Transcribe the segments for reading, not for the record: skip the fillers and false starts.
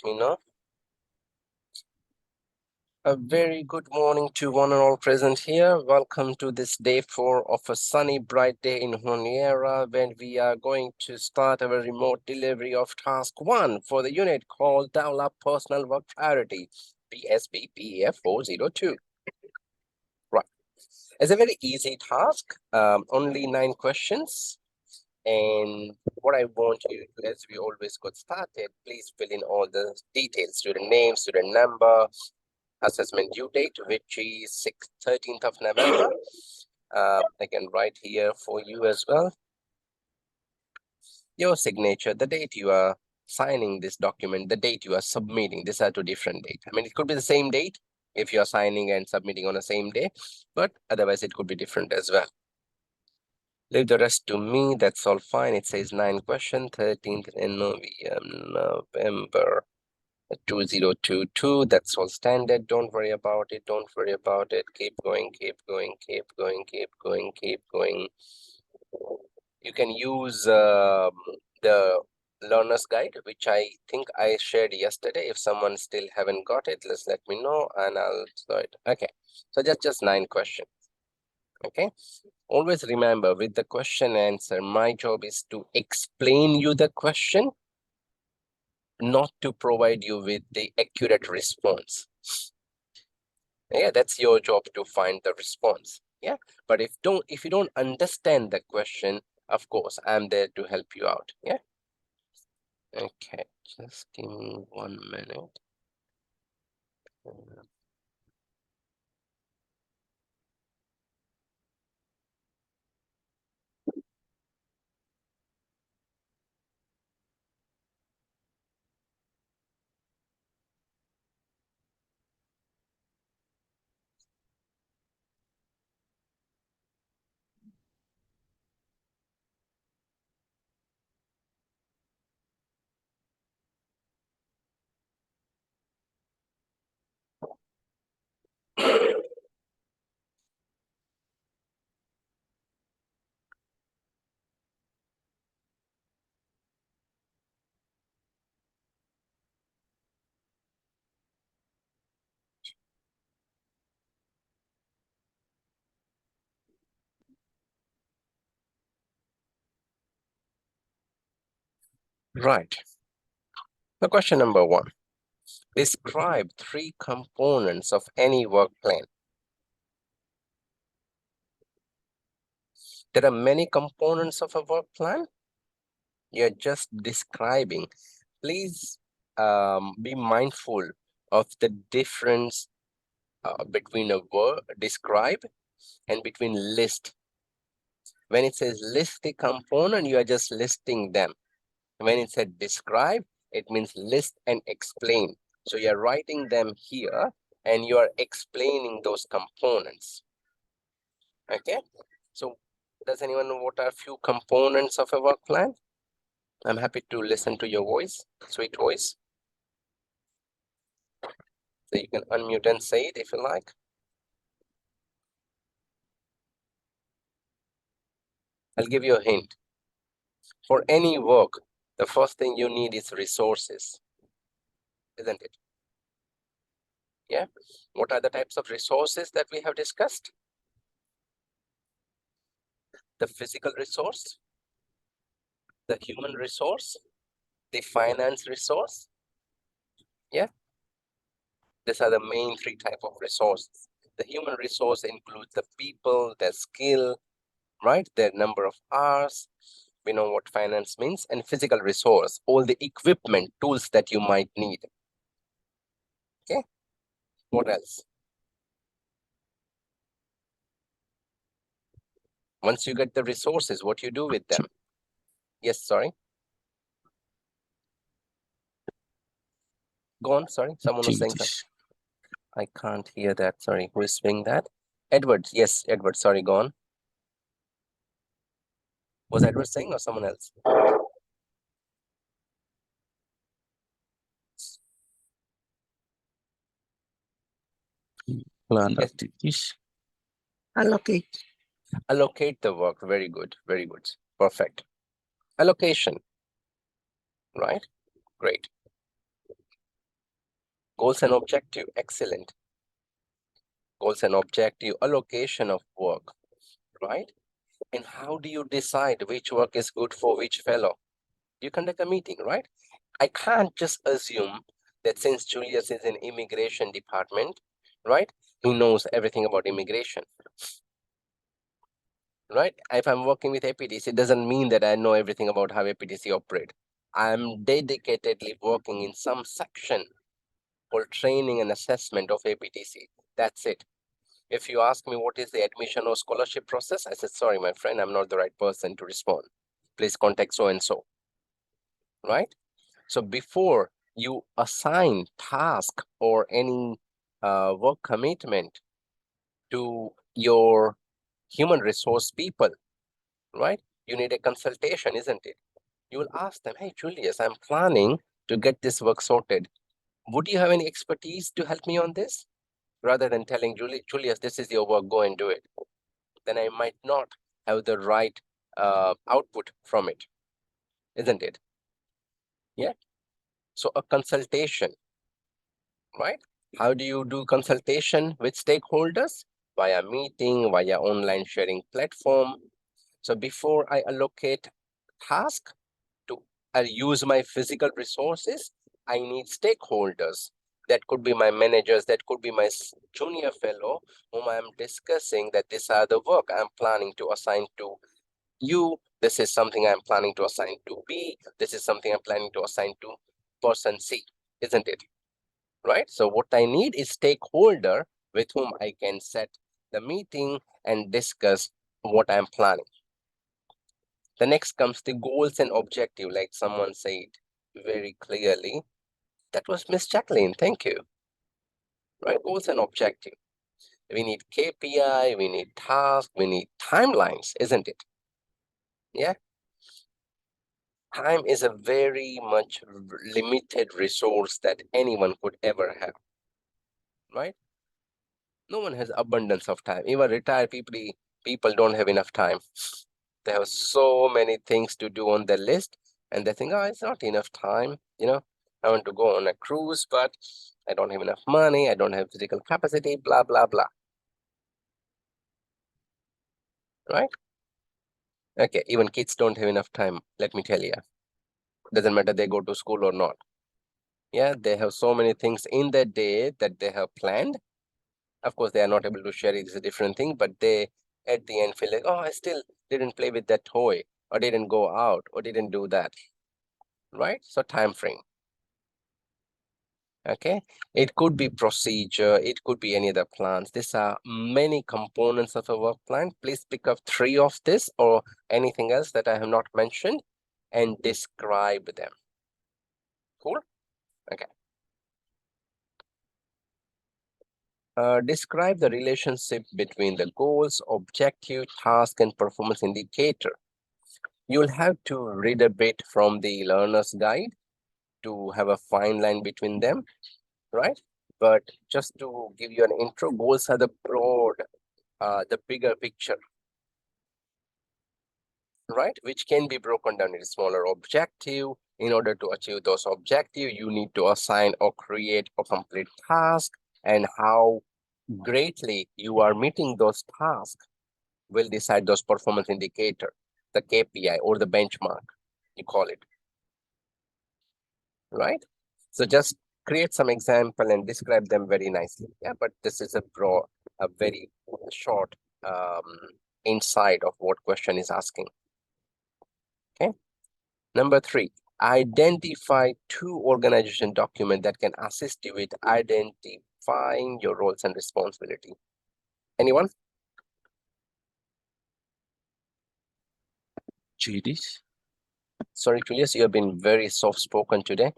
me know. A very good morning to one and all present here. Welcome to this day 4 of a sunny, bright day in Honiera, when we are going to start our remote delivery of task 1 for the unit called Develop Personal Work Priority, BSBPEF402. Right. It's a very easy task, only 9 questions. And what I want you to, as we always got started, please fill in all the details, student name, student number, assessment due date, which is 13th of November. I can write here for you as well. Your signature, the date you are signing this document, the date you are submitting. These are two different dates. I mean, it could be the same date if you are signing and submitting on the same day, but otherwise it could be different as well. Leave the rest to me. That's all fine. It says 9 questions, 13th in November 2022. That's all standard. Don't worry about it. Don't worry about it. Keep going, keep going, keep going, keep going, keep going. You can use the learner's guide, which I think I shared yesterday. If someone still haven't got it, let me know and I'll do it. Okay, so just 9 questions. Okay, always remember with the question answer, my job is to explain you the question, not to provide you with the accurate response. Yeah, that's your job to find the response. Yeah, but if you don't understand the question, of course, I'm there to help you out. Yeah. Okay, just give me 1 minute. Right. So question number 1. Describe 3 components of any work plan. There are many components of a work plan. You're just describing. Please be mindful of the difference between a word, describe, and between list. When it says list the component, you are just listing them. When it said describe, it means list and explain. So you're writing them here and you are explaining those components. Okay, so does anyone know what are a few components of a work plan? I'm happy to listen to your voice, sweet voice. So you can unmute and say it if you like. I'll give you a hint. For any work, the first thing you need is resources, isn't it? Yeah. What are the types of resources that we have discussed? The physical resource, the human resource, the finance resource. Yeah. These are the main 3 types of resources. The human resource includes the people, their skill, right? Their number of hours. We know what finance means. And physical resource, all the equipment, tools that you might need. Okay. What else? Once you get the resources, what you do with them? Yes, sorry. Go on, sorry. Someone was saying something. I can't hear that. Sorry. Who is saying that? Edward. Yes, Edward. Sorry, go on. Was Edward saying or someone else? Plan activities. Allocate. Allocate the work. Very good. Very good. Perfect. Allocation. Right? Great. Goals and objective, excellent. Goals and objective, allocation of work, right? And how do you decide which work is good for which fellow? You conduct a meeting, right? I can't just assume that since Julius is in immigration department, right, he knows everything about immigration, right? If I'm working with APTC, it doesn't mean that I know everything about how APTC operate. I'm dedicatedly working in some section for training and assessment of APTC. That's it. If you ask me what is the admission or scholarship process, I said, sorry, my friend, I'm not the right person to respond. Please contact so-and-so, right? So before you assign task or any work commitment to your human resource people, right? You need a consultation, isn't it? You will ask them, hey, Julius, I'm planning to get this work sorted. Would you have any expertise to help me on this? Rather than telling Julius, this is your work, go and do it. Then I might not have the right output from it, isn't it? Yeah. So a consultation, right? How do you do consultation with stakeholders? Via meeting, via online sharing platform. So before I allocate task to use my physical resources, I need stakeholders. That could be my managers, that could be my junior fellow whom I'm discussing that these are the work I'm planning to assign to you. This is something I'm planning to assign to B. This is something I'm planning to assign to person C, isn't it? Right? So what I need is stakeholder with whom I can set the meeting and discuss what I'm planning. The next comes the goals and objective, like someone said very clearly. That was Miss Jacqueline, thank you. Right, goals and objective. We need KPI, we need task, we need timelines, isn't it? Yeah. Time is a very much limited resource that anyone could ever have, right? No one has abundance of time. Even retired people don't have enough time. They have so many things to do on their list, and they think, oh, it's not enough time. I want to go on a cruise, but I don't have enough money. I don't have physical capacity, blah, blah, blah. Right? Okay, even kids don't have enough time, let me tell you. Doesn't matter they go to school or not. Yeah, they have so many things in their day that they have planned. Of course, they are not able to share it, it's a different thing, but they at the end feel like, oh, I still didn't play with that toy, or didn't go out, or didn't do that. Right? So time frame. Okay, it could be procedure, it could be any other plans. These are many components of a work plan. Please pick up 3 of this or anything else that I have not mentioned and describe them. Cool? Okay. Describe the relationship between the goals, objective, task, and performance indicator. You'll have to read a bit from the learner's guide to have a fine line between them, right? But just to give you an intro, goals are the broad, the bigger picture, right? Which can be broken down into smaller objective. In order to achieve those objectives, you need to assign or create or complete task, and how greatly you are meeting those tasks will decide those performance indicator, the KPI or the benchmark, you call it, right? So just create some example and describe them very nicely. Yeah, but this is a very short insight of what question is asking. Okay. Number 3, identify 2 organization documents that can assist you with identifying your roles and responsibility. Anyone? JDs, Sorry, Julius, you have been very soft-spoken today.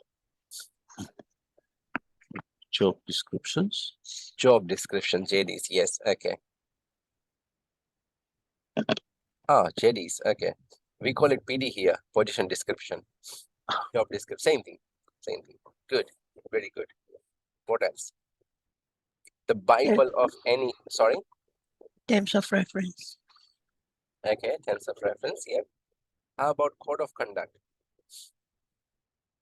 job descriptions, Job description, JDs, yes, okay. JDs, okay. We call it PD here, position description. Job description, same thing. Good, very good. What else? The Bible of any, sorry? terms of reference, Okay, terms of reference, yeah. How about code of conduct?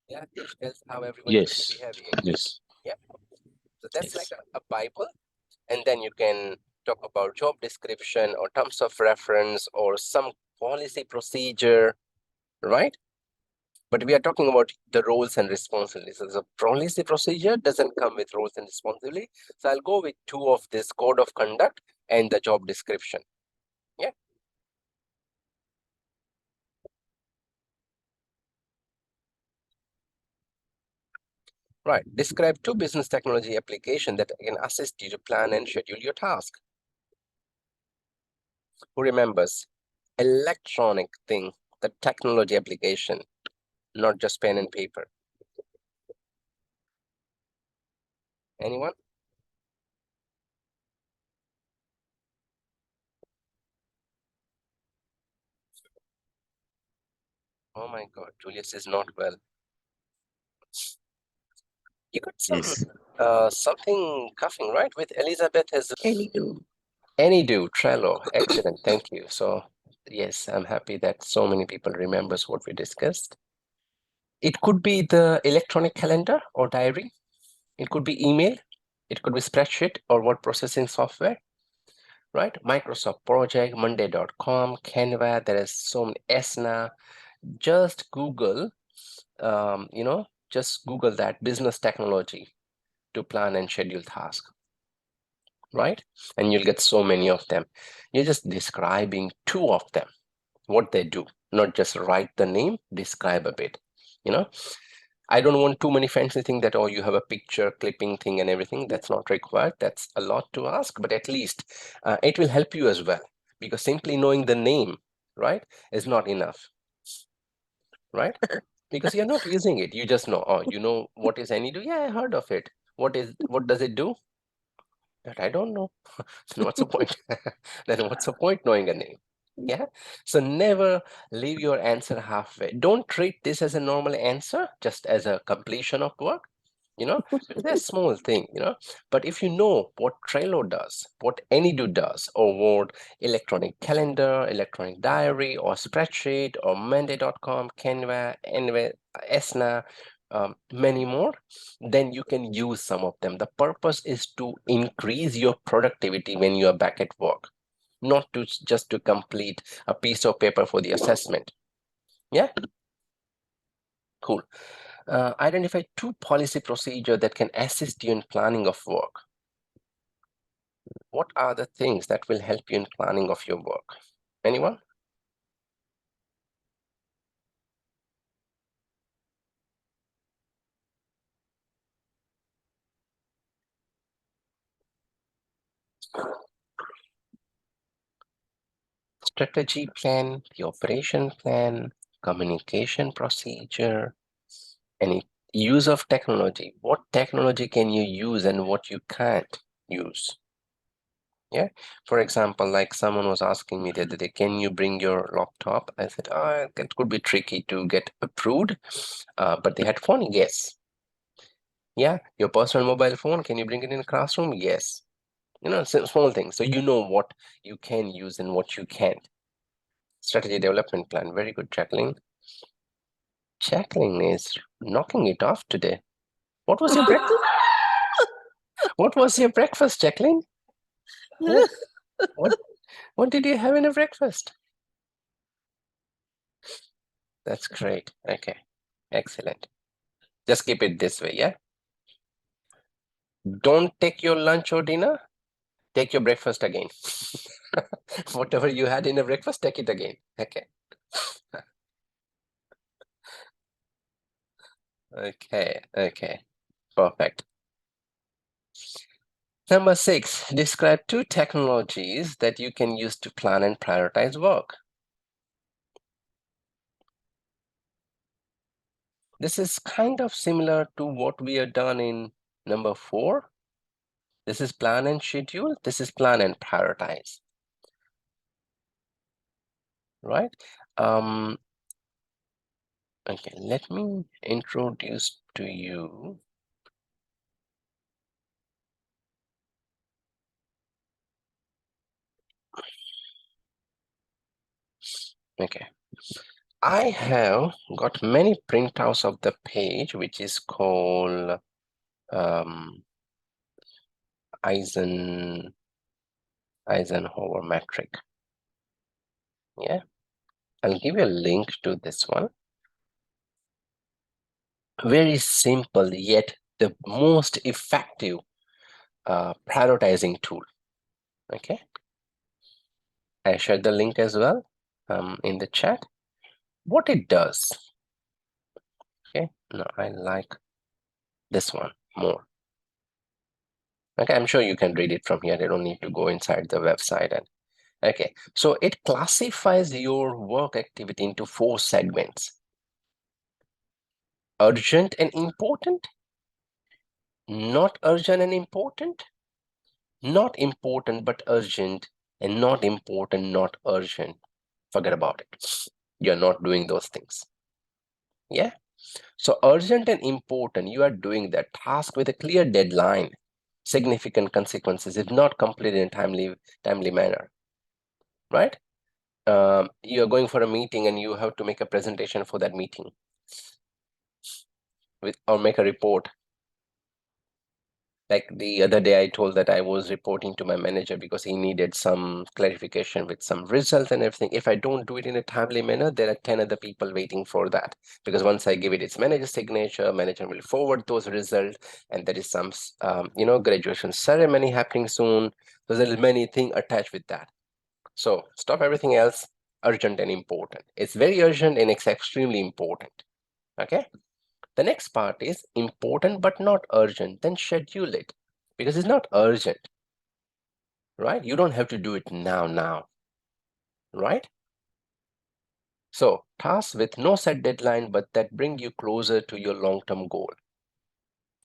Yeah, which tells how everyone should be yes, behaving. yes. Yeah. that's Yes. like a Bible. And then you can talk about job description or terms of reference or some policy procedure, right? But we are talking about the roles and responsibilities. So the policy procedure doesn't come with roles and responsibility. So I'll go with two of this code of conduct and the job description. Yeah. Right. Describe two business technology applications that can assist you to plan and schedule your task. Who remembers? Electronic thing, the technology application, not just pen and paper. Anyone? Oh my God, Julius is not well. You got some Yes. something coughing, right? With Elizabeth has Any do. Anydo, Trello. Excellent, thank you. So yes, I'm happy that so many people remembers what we discussed. It could be the electronic calendar or diary. It could be email. It could be spreadsheet or word processing software, right? Microsoft Project, Monday.com, Canva. There is so many Asana. Just Google, just Google that business technology to plan and schedule tasks, right? And you'll get so many of them. You're just describing two of them, what they do, not just write the name, describe a bit, you know. I don't want too many fancy things that, oh, you have a picture clipping thing and everything. That's not required. That's a lot to ask, but at least it will help you as well, because simply knowing the name, right, is not enough, right? Because you're not using it. You just know, oh, you know what is AnyDo? Yeah, I heard of it. What does it do? That I don't know. Then what's the point? Then what's the point knowing a name? Yeah. So never leave your answer halfway. Don't treat this as a normal answer, just as a completion of work. That's a small thing, But if you know what Trello does, what AnyDo does, or what electronic calendar, electronic diary, or spreadsheet, or Monday.com, Canva, Enva, Asana, many more, then you can use some of them. The purpose is to increase your productivity when you are back at work, not to just to complete a piece of paper for the assessment. Yeah, cool. Identify two policy procedure that can assist you in planning of work. What are the things that will help you in planning of your work? Anyone? Strategy plan, the operation plan, communication procedure, any use of technology. What technology can you use and what you can't use? Yeah. For example, like someone was asking me the other day, can you bring your laptop? I said, it could be tricky to get approved, but they had phone. Yes. Yeah. Your personal mobile phone, can you bring it in the classroom? Yes. Small things. So you know what you can use and what you can't. Strategy development plan. Very good, Jacqueline. Jacqueline is knocking it off today. What was your breakfast? What was your breakfast, Jacqueline? Huh? What what did you have in a breakfast? That's great. Okay. Excellent. Just keep it this way, yeah? Don't take your lunch or dinner, take your breakfast again. Whatever you had in a breakfast, take it again. Okay. Okay. Perfect. Number 6, describe two technologies that you can use to plan and prioritize work. This is kind of similar to what we have done in number 4. This is plan and schedule. This is plan and prioritize. Right? Okay, let me introduce to you. Okay, I have got many printouts of the page, which is called Eisenhower metric. Yeah, I'll give you a link to this one. Very simple, yet the most effective prioritizing tool. Okay, I shared the link as well in the chat. What it does, okay, no, I like this one more. Okay, I'm sure you can read it from here. They don't need to go inside the website. And okay, so it classifies your work activity into 4 segments: urgent and important, not urgent and important, not important but urgent, and not important, not urgent. Forget about it. You're not doing those things. Yeah. So urgent and important, you are doing that task with a clear deadline, significant consequences if not completed in a timely manner, right? You're going for a meeting and you have to make a presentation for that meeting or make a report. Like the other day, I told that I was reporting to my manager because he needed some clarification with some results and everything. If I don't do it in a timely manner, there are 10 other people waiting for that. Because once I give it its manager's signature, manager will forward those results, and there is some, graduation ceremony happening soon. So there is many things attached with that. So stop everything else, urgent and important. It's very urgent and it's extremely important. Okay. The next part is important but not urgent. Then schedule it because it's not urgent, right? You don't have to do it now, right? So tasks with no set deadline but that bring you closer to your long-term goal.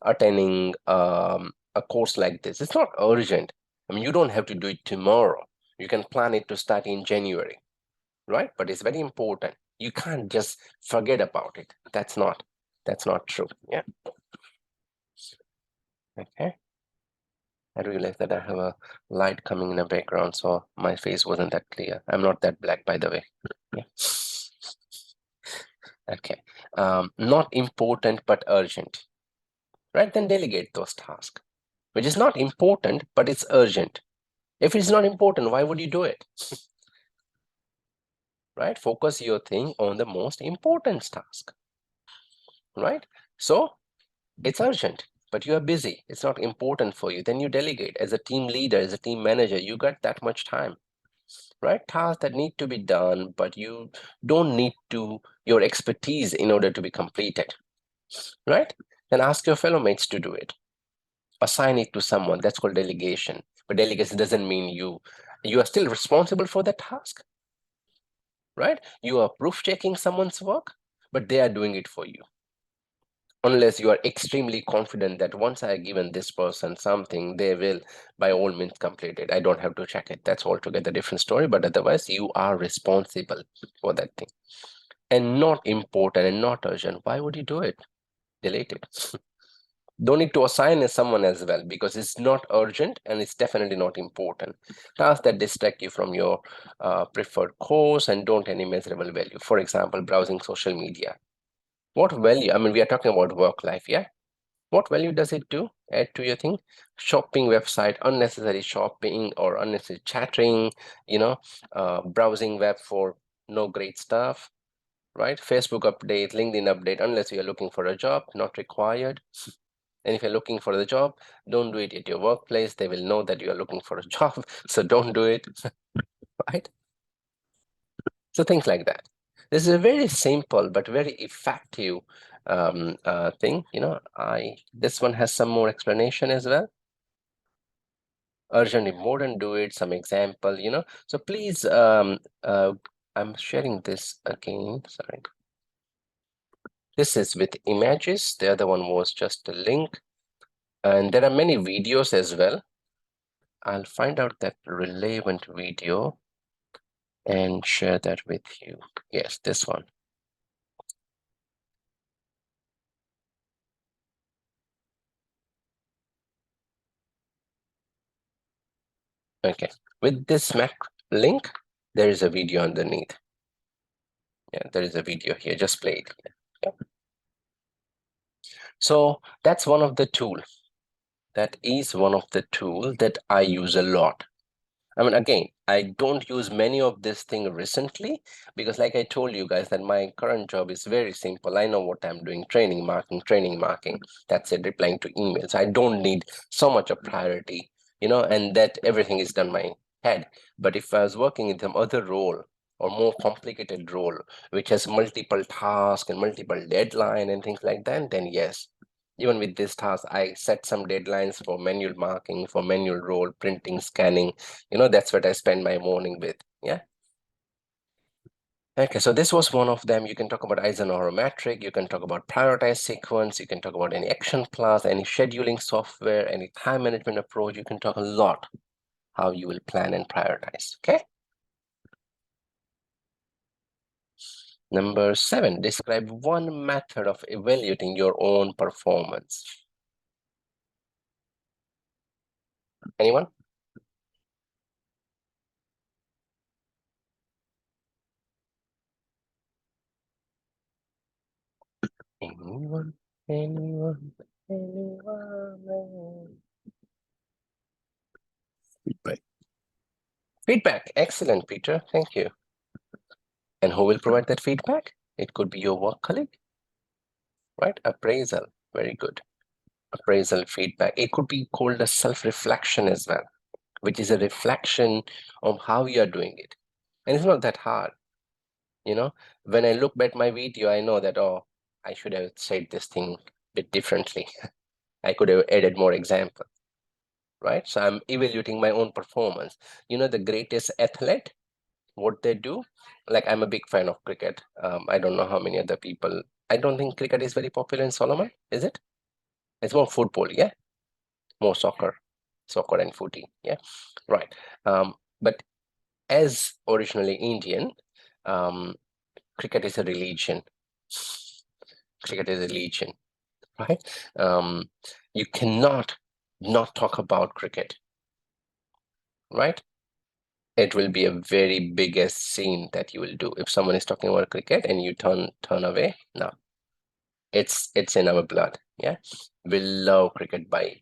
Attending a course like this, it's not urgent. I mean, you don't have to do it tomorrow. You can plan it to start in January, right? But it's very important. You can't just forget about it. That's not true. Yeah. Okay. I realized that I have a light coming in the background, so my face wasn't that clear. I'm not that black, by the way. Yeah. Okay. Not important but urgent, right? Then delegate those tasks, which is not important, but it's urgent. If it's not important, why would you do it? Right? Focus your thing on the most important task, right? So it's urgent, but you are busy. It's not important for you. Then you delegate. As a team leader, as a team manager, you got that much time, right? Tasks that need to be done, but you don't need your expertise in order to be completed, right? Then ask your fellow mates to do it. Assign it to someone. That's called delegation. But delegation doesn't mean you are still responsible for the task, right? You are proof checking someone's work, but they are doing it for you. Unless you are extremely confident that once I have given this person something, they will by all means complete it. I don't have to check it. That's altogether different story. But otherwise, you are responsible for that thing. And not important and not urgent. Why would you do it? Delete it. Don't need to assign someone as well because it's not urgent and it's definitely not important. Tasks that distract you from your preferred course and don't any measurable value. For example, browsing social media. What value? I mean, we are talking about work life, yeah? What value does it do? Add to your thing? Shopping website, unnecessary shopping or unnecessary chatting, browsing web for no great stuff, right? Facebook update, LinkedIn update, unless you're looking for a job, not required. And if you're looking for the job, don't do it at your workplace. They will know that you are looking for a job, so don't do it, right? So things like that. This is a very simple but very effective thing. This one has some more explanation as well. Urgent, important, do it. Some example. So please, I'm sharing this again. Sorry. This is with images. The other one was just a link, and there are many videos as well. I'll find out that relevant video and share that with you. Yes, this one. Okay, with this link, there is a video underneath. Yeah, there is a video here, just play it. Yeah. So that's one of the tools. That is one of the tools that I use a lot. I mean, again, I don't use many of this thing recently because like I told you guys that my current job is very simple. I know what I'm doing, training, marking. That's it, replying to emails. I don't need so much of priority, and that everything is done my head. But if I was working in some other role or more complicated role, which has multiple tasks and multiple deadline and things like that, then yes, even with this task, I set some deadlines for manual marking, for manual role, printing, scanning. That's what I spend my morning with. Yeah. Okay, so this was one of them. You can talk about Eisenhower metric, you can talk about prioritize sequence, you can talk about any action class, any scheduling software, any time management approach. You can talk a lot how you will plan and prioritize. Okay. Number 7, describe one method of evaluating your own performance. Anyone? Anyone? Anyone? Anyone? Feedback. Feedback. Excellent, Peter. Thank you. And who will provide that feedback? It could be your work colleague, right? Appraisal. Very good. Appraisal feedback. It could be called a self-reflection as well, which is a reflection of how you are doing it. And it's not that hard. When I look back at my video, I know that, oh, I should have said this thing a bit differently. I could have added more example, right? So I'm evaluating my own performance. The greatest athlete, what they do, like I'm a big fan of cricket. I don't know how many other people. I don't think cricket is very popular in Solomon, is it? It's more football, yeah, more soccer and footy, yeah, right. But as originally Indian, um, cricket is a religion. Cricket is a religion, right? You cannot not talk about cricket, right? It will be a very biggest scene that you will do if someone is talking about cricket and you turn away. No, it's in our blood. Yeah, we love cricket by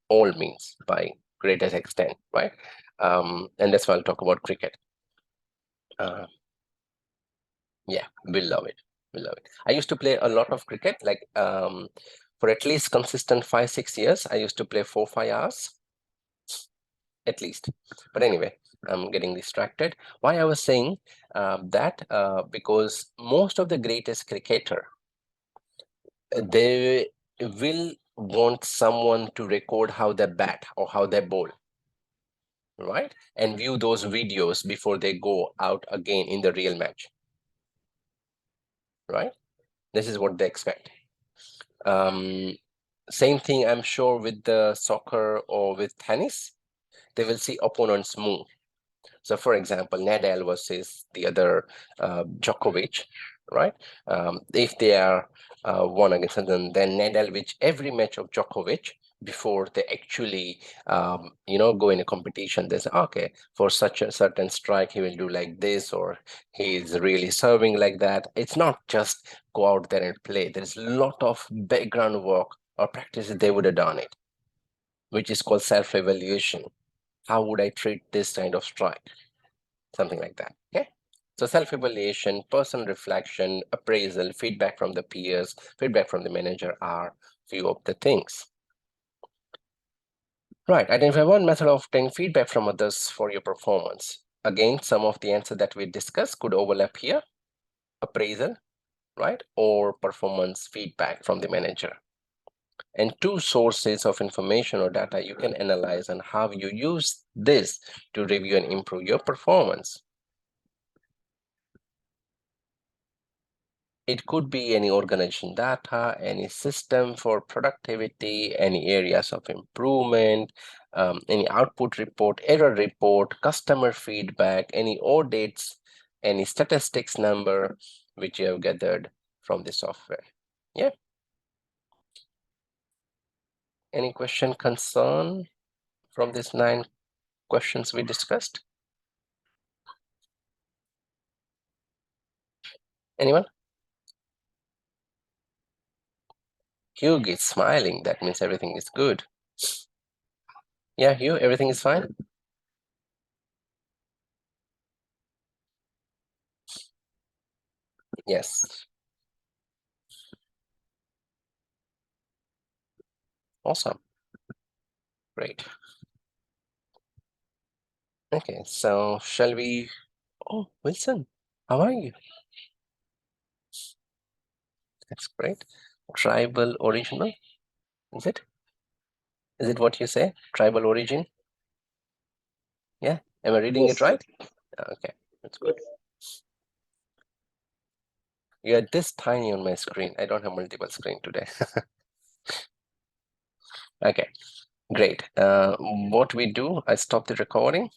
all means, by greatest extent, right? And that's why I'll talk about cricket. uh, yeah, we love it. We love it. I used to play a lot of cricket, like for at least consistent 5-6 years. I used to play 4-5 hours at least. But anyway, I'm getting distracted. Why I was saying that because most of the greatest cricketer, they will want someone to record how they bat or how they bowl, right? And view those videos before they go out again in the real match, right? This is what they expect. Same thing, I'm sure, with the soccer or with tennis. They will see opponents move. So, for example, Nadal versus the other Djokovic, right? If they are one against another, then Nadal wins every match of Djokovic before they actually, go in a competition. They say, okay, for such a certain strike, he will do like this, or he's really serving like that. It's not just go out there and play. There's a lot of background work or practices they would have done it, which is called self-evaluation. How would I treat this kind of strike? Something like that. Okay. So self-evaluation, personal reflection, appraisal, feedback from the peers, feedback from the manager are few of the things. Right. Identify one method of getting feedback from others for your performance. Again, some of the answers that we discussed could overlap here. Appraisal, right? Or performance feedback from the manager. And 2 sources of information or data you can analyze and how you use this to review and improve your performance. It could be any organization data, any system for productivity, any areas of improvement, any output report, error report, customer feedback, any audits, any statistics number, which you have gathered from the software. Yeah. Any question, concern from these 9 questions we discussed? Anyone? Hugh is smiling. That means everything is good. Yeah, you, everything is fine? Yes. Awesome. Great. Okay, so shall we? Oh, Wilson, how are you? That's great. Tribal original, is it? Is it what you say? Tribal origin? Yeah. Am I reading it right? Okay, that's good. You're this tiny on my screen. I don't have multiple screen today. Okay, great. What we do, I stop the recording.